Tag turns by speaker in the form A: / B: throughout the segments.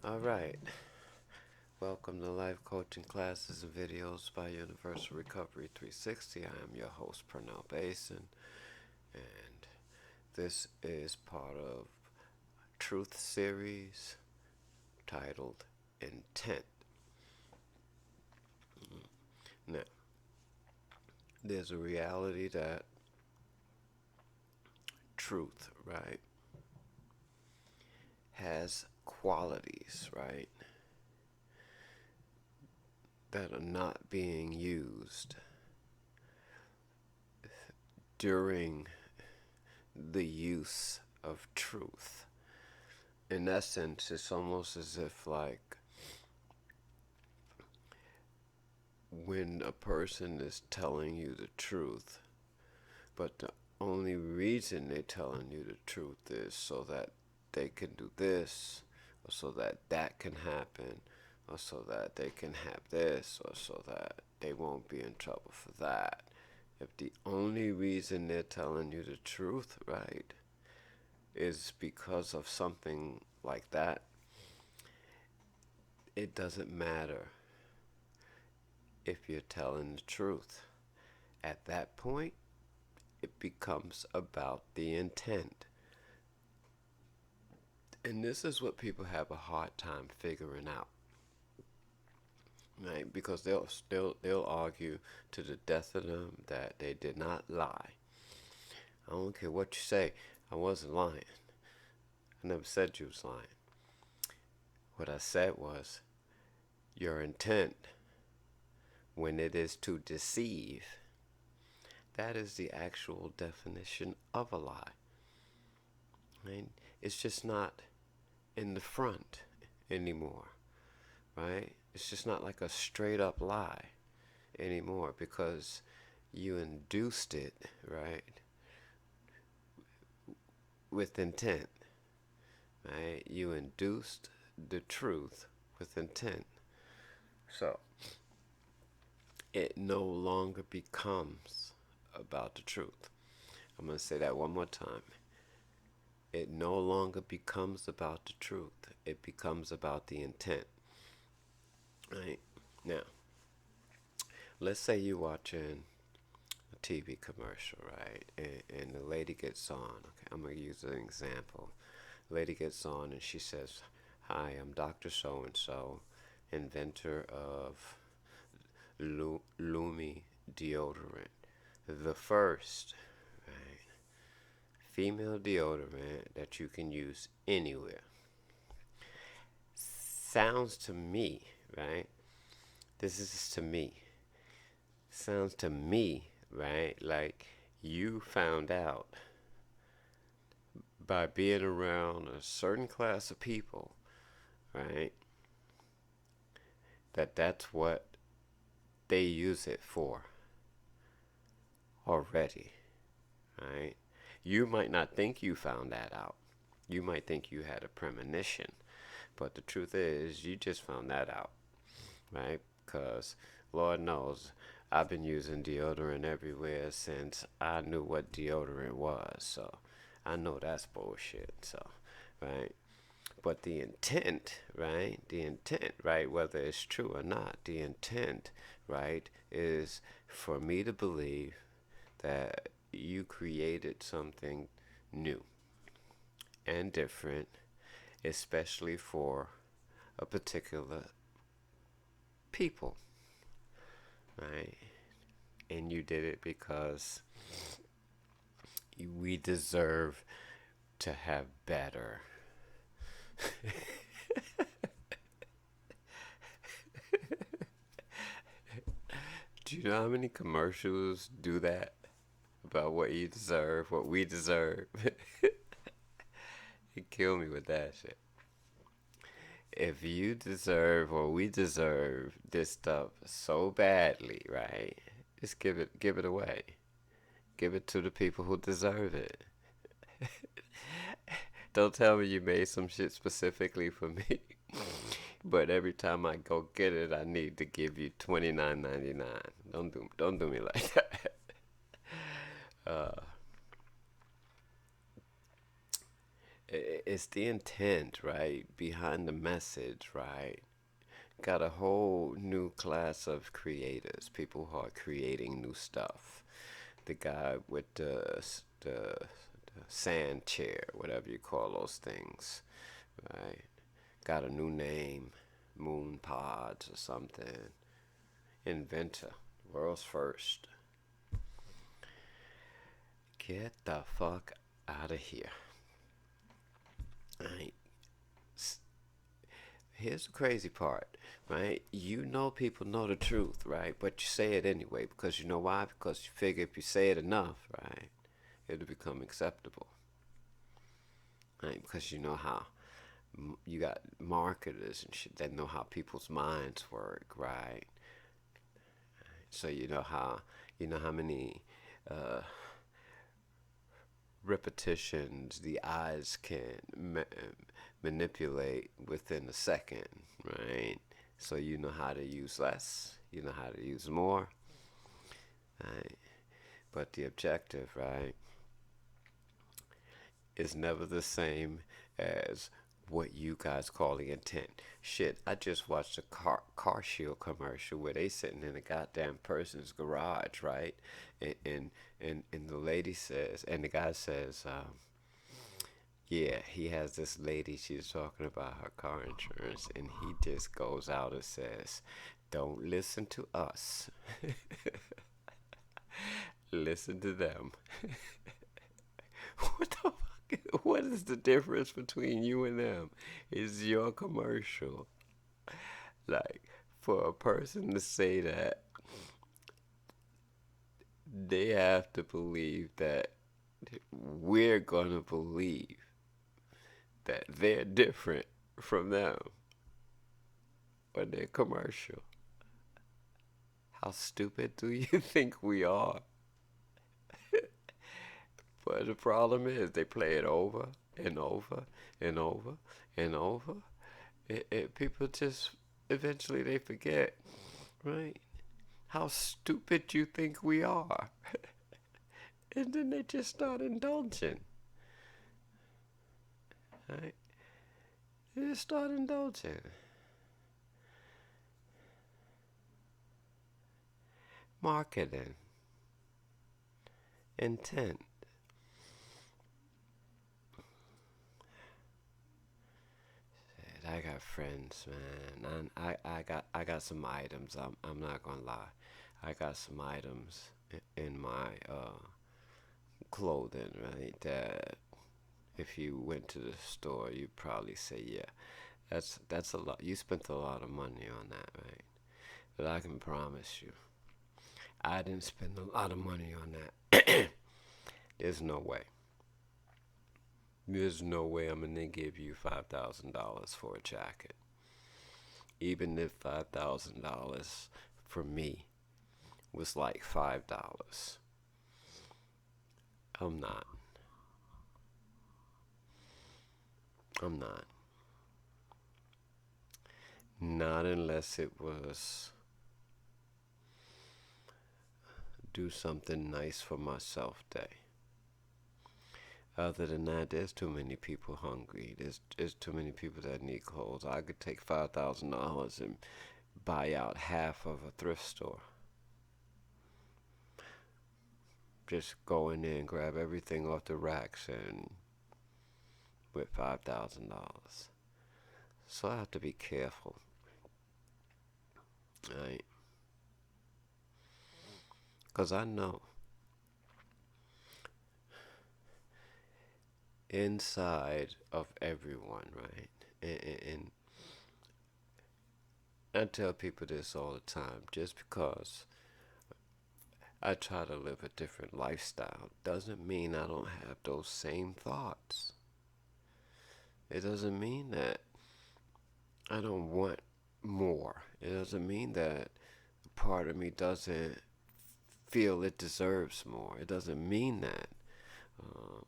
A: All right. Welcome to Life Coaching Classes and Videos by Universal Recovery 360. I am your host, Pernell Basin, and this is part of Truth series titled Intent. Now, there's a reality that truth, right, has qualities, right, that are not being used during the use of truth. In essence, it's almost as if, like, when a person is telling you the truth, but the only reason they're telling you the truth is so that they can do this, or so that that can happen, or so that they can have this, or so that they won't be in trouble for that. If the only reason they're telling you the truth, right, is because of something like that, it doesn't matter if you're telling the truth. At that point, it becomes about the intent. And this is what people have a hard time figuring out, right? Because they'll argue to the death of them that they did not lie. I don't care what you say. I wasn't lying. I never said you was lying. What I said was your intent, when it is to deceive, that is the actual definition of a lie. Right? It's just not in the front anymore, right? It's just not like a straight up lie anymore because you induced it, right, with intent, right? You induced the truth with intent. So it no longer becomes about the truth. I'm going to say that one more time. It no longer becomes about the truth. It becomes about the intent, right? Now, let's say you're watching a TV commercial, right? And the lady gets on. Okay, I'm going to use an example. The lady gets on and she says, "Hi, I'm Dr. So and so, inventor of Lumi deodorant. The first, right, female deodorant that you can use anywhere." Sounds to me, right? This is to me. Sounds to me, right, like you found out by being around a certain class of people, right, that that's what they use it for already, right? You might not think you found that out. You might think you had a premonition, but the truth is you just found that out, right? Because Lord knows I've been using deodorant everywhere since I knew what deodorant was, so I know that's bullshit, so, right? But the intent, right? The intent, right? Whether it's true or not, the intent, right, is for me to believe that you created something new and different, especially for a particular people, right? And you did it because we deserve to have better. Do you know how many commercials do that about what you deserve, what we deserve? You kill me with that shit. If you deserve or we deserve this stuff so badly, right? Just give it away. Give it to the people who deserve it. Don't tell me you made some shit specifically for me. But every time I go get it, I need to give you $29.99. Don't do me like that. Uh, It's the intent, right, behind the message, right? Got a whole new class of creators, people who are creating new stuff. The guy with the sand chair, whatever you call those things, right? Got a new name, Moon Pods or something. Inventor, world's first. Get the fuck out of here. Right? Here's the crazy part, right? You know people know the truth, right? But you say it anyway because you know why? Because you figure if you say it enough, right, it'll become acceptable, right? Because you know how you got marketers and shit that know how people's minds work, right? So you know how many uh, repetitions the eyes can manipulate within a second, right? So you know how to use less, you know how to use more, right? But the objective, right, is never the same as what you guys call the intent. Shit, I just watched a car shield commercial where they sitting in a goddamn person's garage, right? And the lady says, and the guy says, yeah, he has this lady. She's talking about her car insurance, and he just goes out and says, "Don't listen to us. Listen to them." What the fuck? What is the difference between you and them? It's your commercial. Like, for a person to say that, they have to believe that we're gonna believe that they're different from them or their commercial. How stupid do you think we are? But the problem is they play it over and over and over and over. People just eventually they forget, right? How stupid you think we are. And then they just start indulging, right? They just start indulging. Marketing, intent. I got friends, man. And I got some items. I'm not gonna lie. I got some items in my clothing, right? That if you went to the store, you'd probably say, yeah, that's a lot. You spent a lot of money on that, right? But I can promise you, I didn't spend a lot of money on that. There's no way. There's no way I'm gonna give you $5,000 for a jacket. Even if $5,000 for me was like $5. I'm not. I'm not. Not unless it was do something nice for myself day. Other than that, there's too many people hungry. There's too many people that need clothes. I could take $5,000 and buy out half of a thrift store. Just go in there and grab everything off the racks and with $5,000. So I have to be careful, right? Because I know inside of everyone, right? And I tell people this all the time. Just because I try to live a different lifestyle doesn't mean I don't have those same thoughts. It doesn't mean that I don't want more. It doesn't mean that part of me doesn't feel it deserves more. It doesn't mean that um,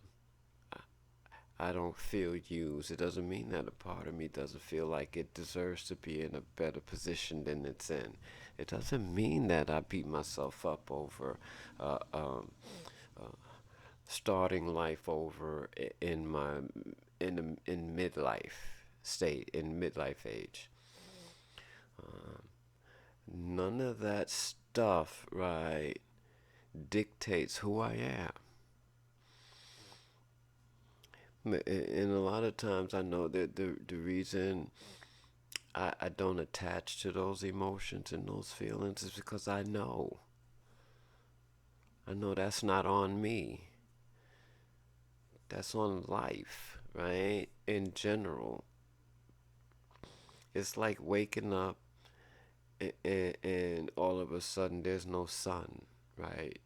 A: I don't feel used. It doesn't mean that a part of me doesn't feel like it deserves to be in a better position than it's in. It doesn't mean that I beat myself up over uh, um, uh, starting life over in my in midlife state, in midlife age. None of that stuff, right, dictates who I am. And a lot of times I know that the reason I don't attach to those emotions and those feelings is because I know that's not on me. That's on life, right? In general. It's like waking up and all of a sudden there's no sun, right?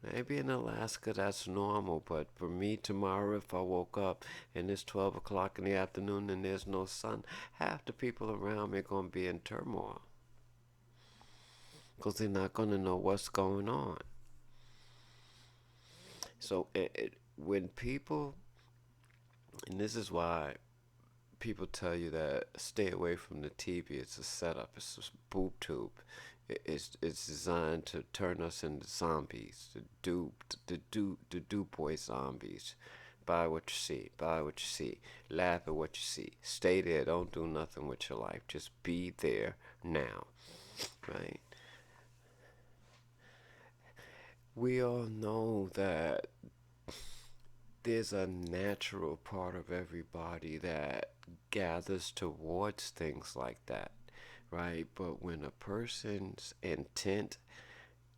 A: Maybe in Alaska that's normal, but for me tomorrow, if I woke up and it's 12 o'clock in the afternoon and there's no sun, half the people around me are going to be in turmoil because they're not going to know what's going on. So when people, and this is why people tell you that stay away from the TV, it's a setup, it's a boob tube. It's designed to turn us into zombies, the boy zombies. Buy what you see, buy what you see, laugh at what you see, stay there, don't do nothing with your life, just be there now, right? We all know that there's a natural part of everybody that gathers towards things like that, right? But when a person's intent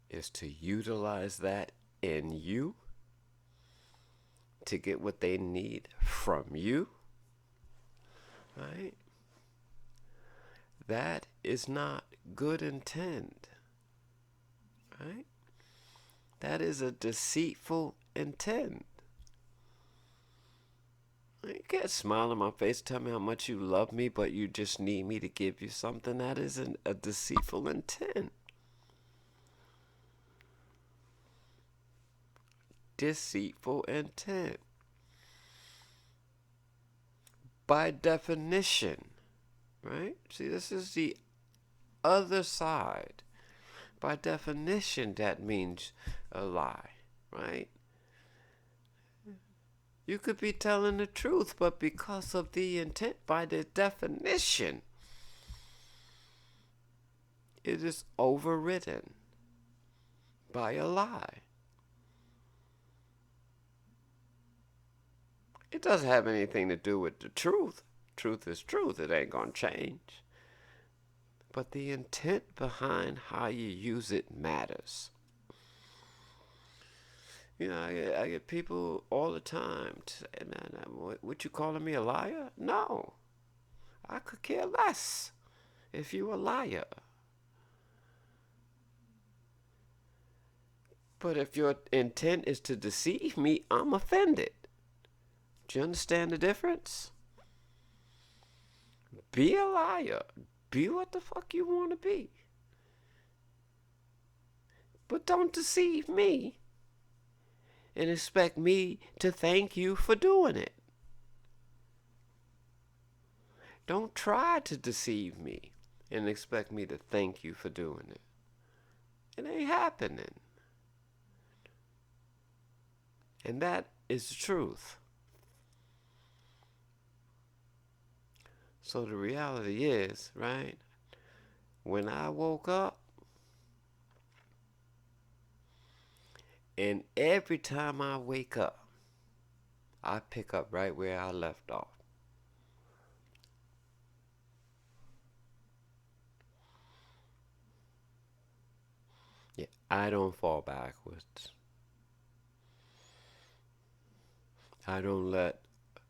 A: is to utilize that in you to get what they need from you, right? That is not good intent, right? That is a deceitful intent. You can't smile in my face, tell me how much you love me, but you just need me to give you something. That isn't a deceitful intent. Deceitful intent. By definition, right? See, this is the other side. By definition, that means a lie, right? You could be telling the truth, but because of the intent, by the definition, it is overridden by a lie. It doesn't have anything to do with the truth. Truth is truth, it ain't gonna change. But the intent behind how you use it matters. You know, I get people all the time to say, man, what you calling me a liar? No. I could care less if you a liar. But if your intent is to deceive me, I'm offended. Do you understand the difference? Be a liar. Be what the fuck you want to be. But don't deceive me and expect me to thank you for doing it. Don't try to deceive me and expect me to thank you for doing it. It ain't happening. And that is the truth. So the reality is, right, when I woke up, and every time I wake up, I pick up right where I left off. Yeah, I don't fall backwards. I don't let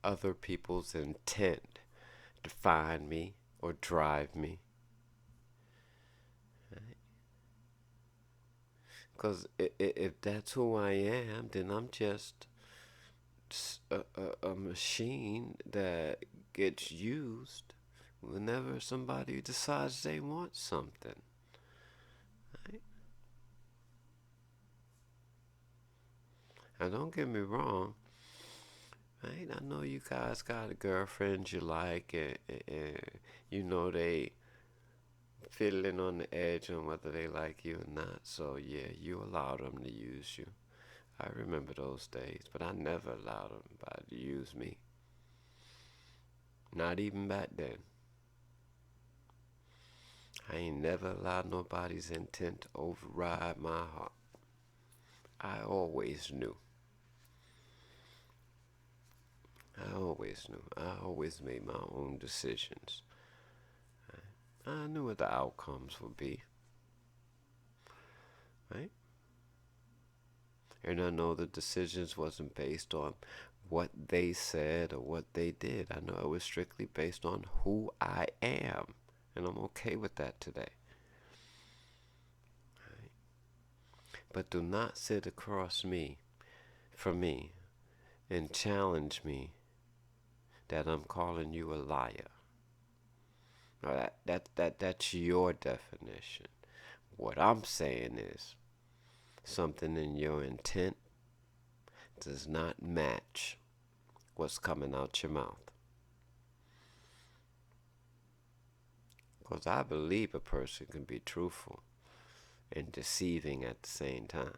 A: other people's intent define me or drive me. Because if that's who I am, then I'm just a machine that gets used whenever somebody decides they want something. Right? Now, don't get me wrong. Right? I know you guys got a girlfriend you like, and you know they fiddling on the edge on whether they like you or not. So yeah, you allow them to use you. I remember those days, but I never allowed them to use me. Not even back then. I ain't never allowed nobody's intent to override my heart. I always knew. I always knew. I always made my own decisions. I knew what the outcomes would be, right? And I know the decisions wasn't based on what they said or what they did. I know it was strictly based on who I am. And I'm okay with that today. Right? But do not sit across me, from me, and challenge me that I'm calling you a liar. Now that's your definition. What I'm saying is something in your intent does not match what's coming out your mouth. Because I believe a person can be truthful and deceiving at the same time.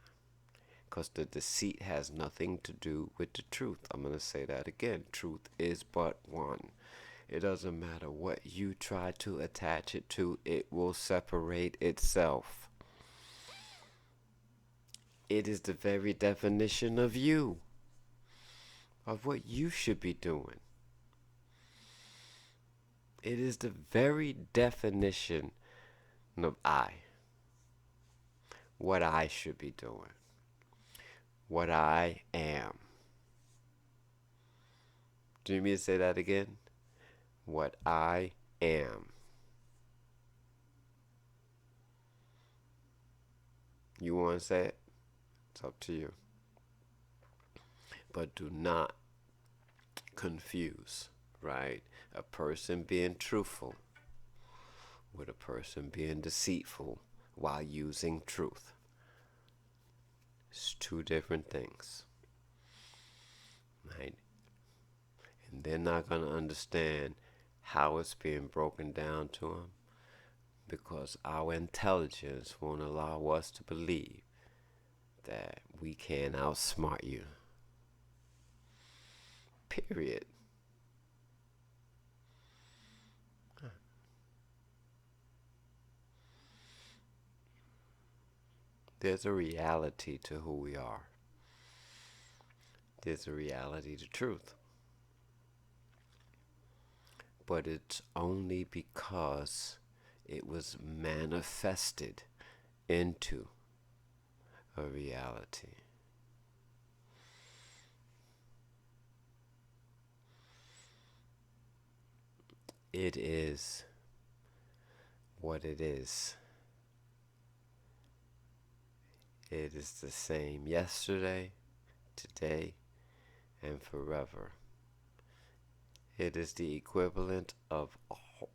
A: Because the deceit has nothing to do with the truth. I'm going to say that again. Truth is but one. It doesn't matter what you try to attach it to, it will separate itself. It is the very definition of you, of what you should be doing. It is the very definition of I, what I should be doing, what I am. Do you need me to say that again? What I am. You want to say it? It's up to you. But do not confuse, right? A person being truthful with a person being deceitful while using truth. It's two different things, right? And they're not going to understand how it's being broken down to them because our intelligence won't allow us to believe that we can outsmart you. Period. There's a reality to who we are. There's a reality to truth. But it's only because it was manifested into a reality. It is what it is. It is the same yesterday, today, and forever. It is the equivalent of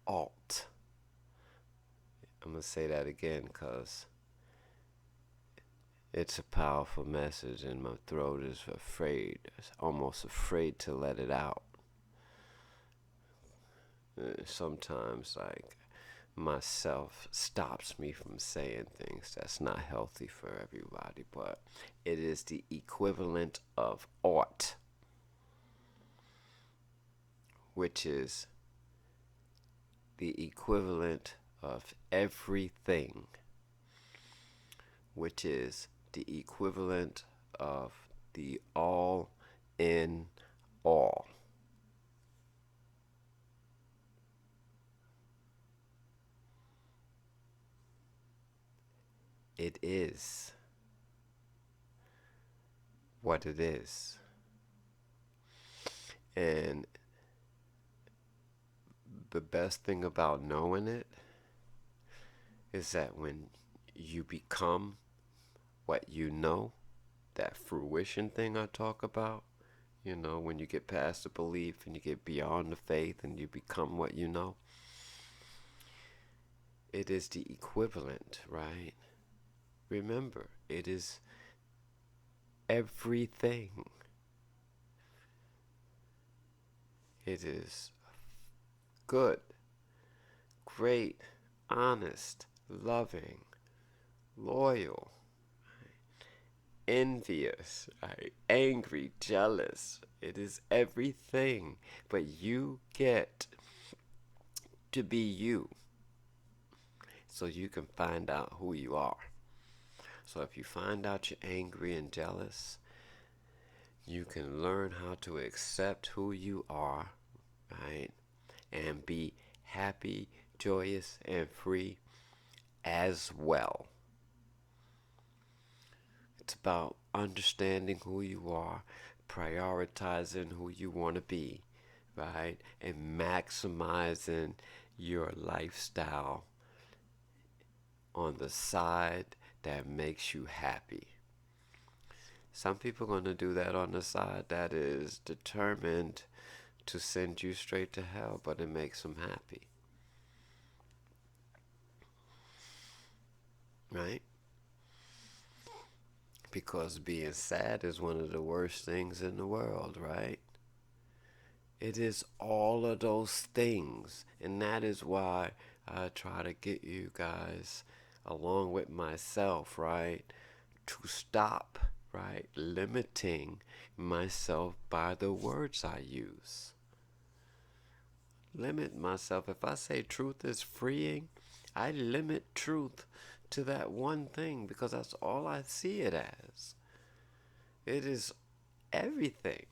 A: alt. I'm going to say that again because it's a powerful message and my throat is afraid, almost afraid to let it out. Sometimes, like, myself stops me from saying things that's not healthy for everybody, but it is the equivalent of art, which is the equivalent of everything, which is the equivalent of the all in all. It is what it is. And the best thing about knowing it is that when you become what you know, that fruition thing I talk about, when you get past the belief and you get beyond the faith and you become what you know, it is the equivalent, right? Remember, it is everything. It is good, great, honest, loving, loyal, envious, right? Angry, jealous. It is everything. But you get to be you so you can find out who you are. So if you find out you're angry and jealous, you can learn how to accept who you are, right? And be happy, joyous, and free as well. It's about understanding who you are, prioritizing who you want to be, right? And maximizing your lifestyle on the side that makes you happy. Some people are going to do that on the side that is determined to send you straight to hell, but it makes them happy. Right? Because being sad is one of the worst things in the world, right? It is all of those things. And that is why I try to get you guys, along with myself, right, to stop, right, limiting myself by the words I use. Limit myself. If I say truth is freeing, I limit truth to that one thing because that's all I see it as. It is everything.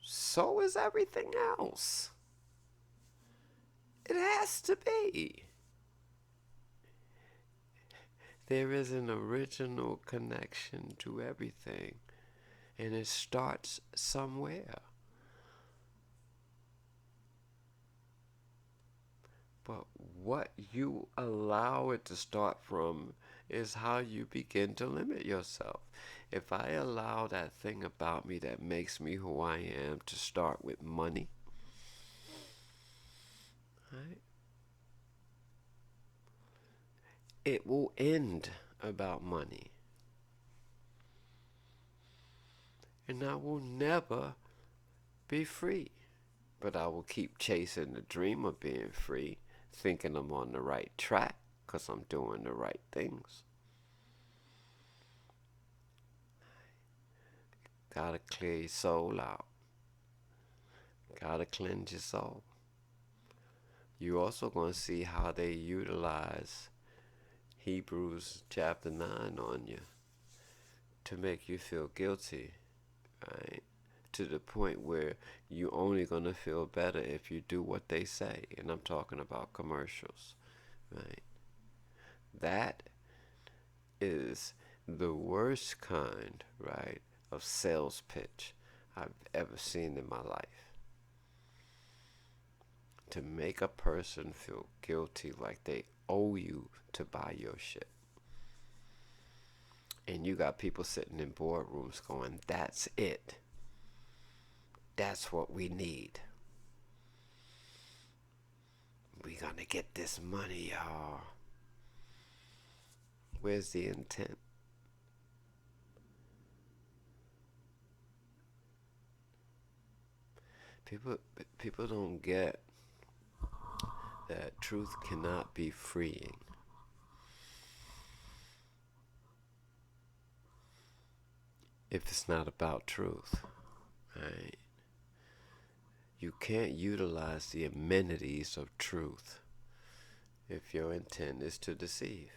A: So is everything else. It has to be. There is an original connection to everything, and it starts somewhere. But what you allow it to start from is how you begin to limit yourself. If I allow that thing about me that makes me who I am to start with money, right, it will end about money. And I will never be free. But I will keep chasing the dream of being free, thinking I'm on the right track because I'm doing the right things. Gotta clear your soul out. Gotta cleanse your soul. You also gonna see how they utilize Hebrews chapter 9 on you to make you feel guilty, right? To the point where you only gonna feel better if you do what they say. And I'm talking about commercials, right? That is the worst kind, right, of sales pitch I've ever seen in my life. To make a person feel guilty like they owe you to buy your shit. And you got people sitting in boardrooms going, that's it. That's what we need. We gonna get this money, y'all. Where's the intent? People don't get that truth cannot be freeing. If it's not about truth, right? You can't utilize the amenities of truth if your intent is to deceive.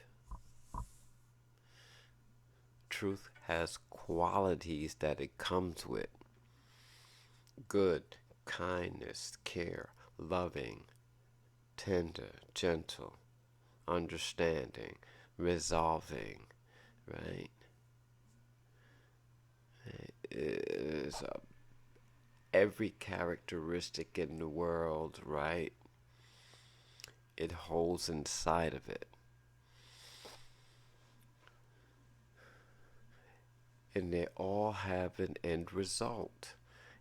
A: Truth has qualities that it comes with: good, kindness, care, loving, tender, gentle, understanding, resolving, right? It is every characteristic in the world, right? It holds inside of it. And they all have an end result.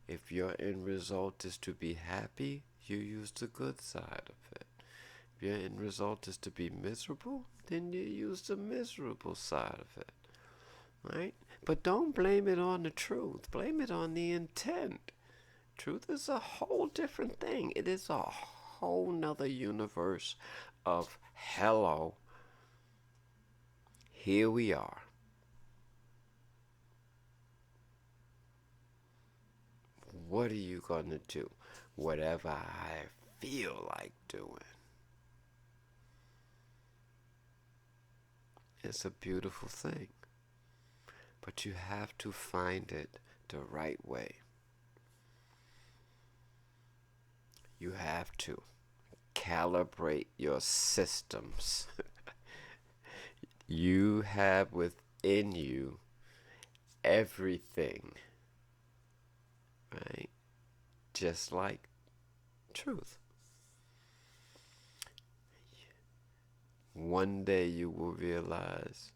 A: If your end result is to be happy, you use the good side of it. If your end result is to be miserable, then you use the miserable side of it. Right? But don't blame it on the truth. Blame it on the intent. Truth is a whole different thing. It is a whole nother universe of hello, here we are. What are you going to do? Whatever I feel like doing. It's a beautiful thing. But you have to find it the right way. You have to calibrate your systems. You have within you everything, right? Just like truth. One day you will realize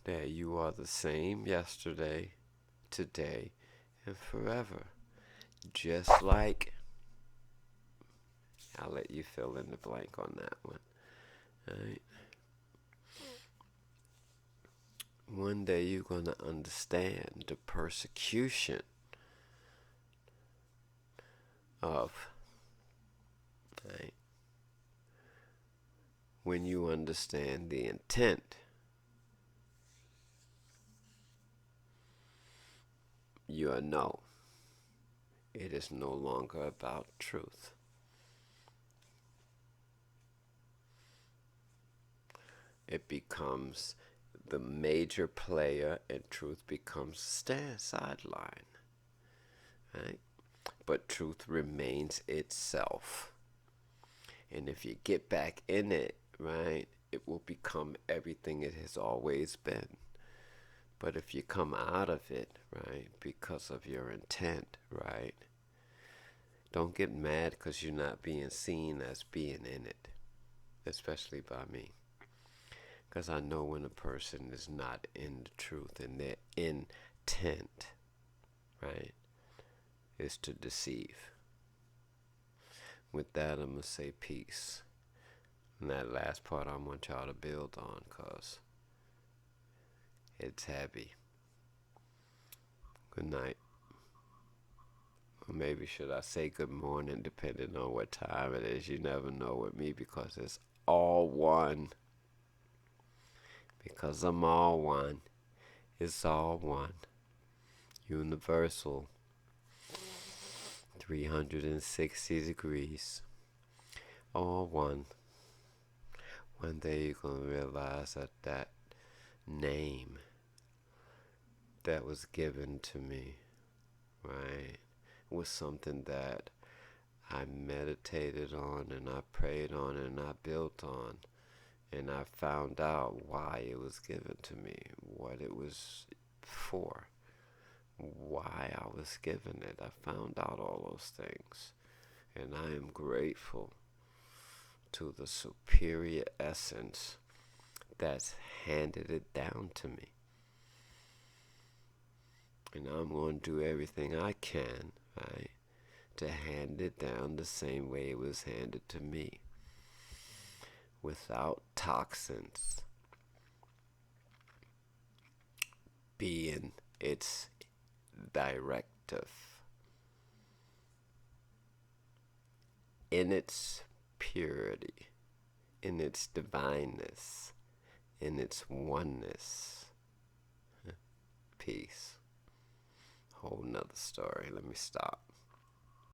A: that you are the same yesterday, today, and forever. Just like, I'll let you fill in the blank on that one. Right? One day you're going to understand the persecution of, right? When you understand the intent, you know it is no longer about truth. It becomes the major player and truth becomes sideline, right? But truth remains itself. And if you get back in it, right, it will become everything it has always been. But if you come out of it, right, because of your intent, right, don't get mad because you're not being seen as being in it, especially by me. Because I know when a person is not in the truth and their intent, right, is to deceive. With that, I'm going to say peace. And that last part I want y'all to build on because it's heavy. Good night. Or maybe should I say good morning depending on what time it is. You never know with me because it's all one. Because I'm all one. It's all one. Universal. 360 degrees. All one. One day you're going to realize that name that was given to me, right, was something that I meditated on and I prayed on and I built on. And I found out why it was given to me, what it was for, why I was given it. I found out all those things. And I am grateful to the superior essence that's handed it down to me. And I'm going to do everything I can, right, to hand it down the same way it was handed to me. Without toxins being its directive. In its purity, in its divineness, in its oneness. Peace. Whole nother story. Let me stop.